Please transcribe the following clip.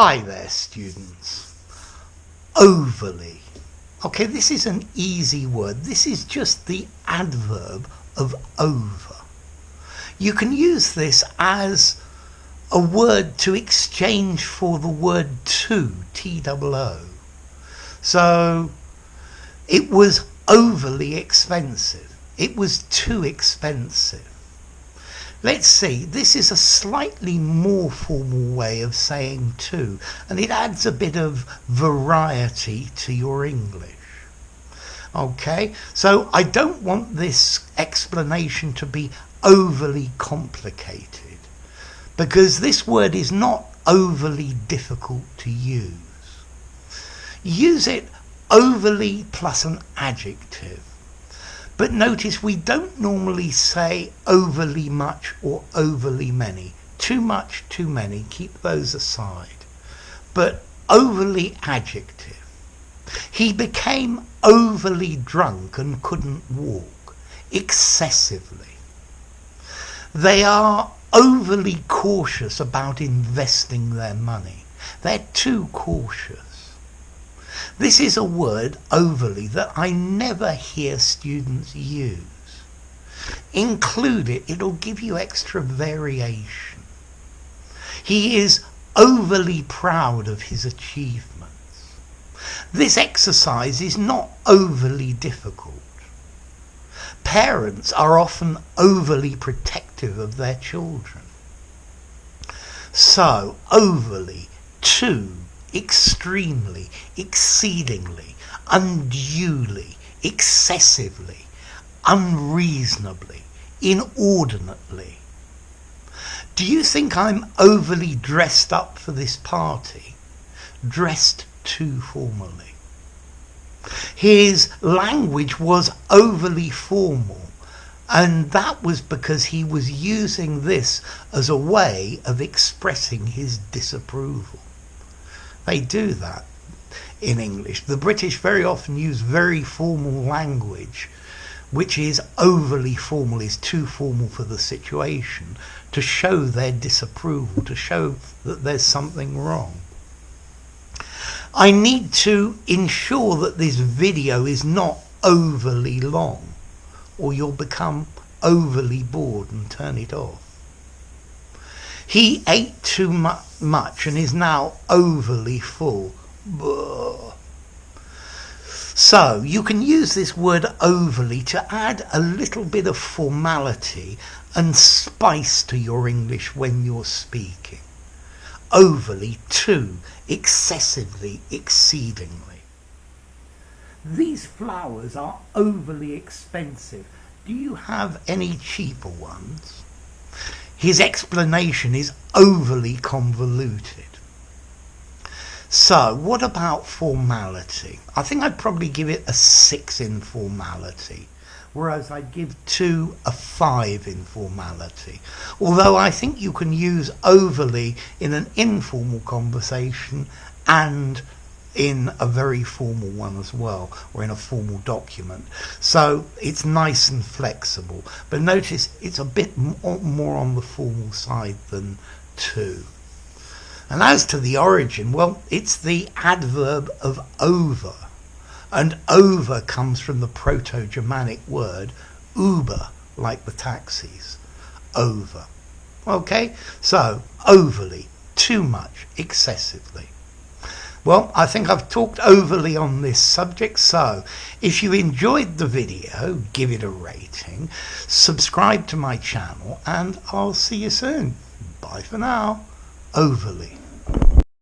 Hi there, students. Overly. Okay, this is an easy word. This is just the adverb of over. You can use this as a word to exchange for the word to, T-O-O. So, it was overly expensive. It was too expensive. Let's see, this is a slightly more formal way of saying to, and it adds a bit of variety to your English. Okay, so I don't want this explanation to be overly complicated, because this word is not overly difficult to use. Use it overly plus an adjective. But notice we don't normally say overly much or overly many. Too much, too many, keep those aside. But overly adjective. He became overly drunk and couldn't walk. Excessively. They are overly cautious about investing their money. They're too cautious. This is a word, overly, that I never hear students use. Include it, it'll give you extra variation. He is overly proud of his achievements. This exercise is not overly difficult. Parents are often overly protective of their children. So, overly, too, extremely, exceedingly, unduly, excessively, unreasonably, inordinately. Do you think I'm overly dressed up for this party? Dressed too formally. His language was overly formal, and that was because he was using this as a way of expressing his disapproval. They do that in English. The British very often use very formal language, which is overly formal, is too formal for the situation, to show their disapproval, to show that there's something wrong. I need to ensure that this video is not overly long, or you'll become overly bored and turn it off. He ate too much and is now overly full. Blah. So you can use this word overly to add a little bit of formality and spice to your English when you're speaking. Overly, too, excessively, exceedingly. These flowers are overly expensive. Do you have any cheaper ones? His explanation is overly convoluted. So, what about formality? I think I'd probably give it a 6 in formality, whereas I'd give 2 a 5 in formality. Although I think you can use overly in an informal conversation and in a very formal one as well, or in a formal document. So it's nice and flexible. But notice it's a bit more on the formal side than to. And as to the origin, well, it's the adverb of over. And over comes from the Proto-Germanic word Uber, like the taxis. Over. Okay? So, overly, too much, excessively. Well, I think I've talked overly on this subject, so if you enjoyed the video, give it a rating, subscribe to my channel, and I'll see you soon. Bye for now. Overly.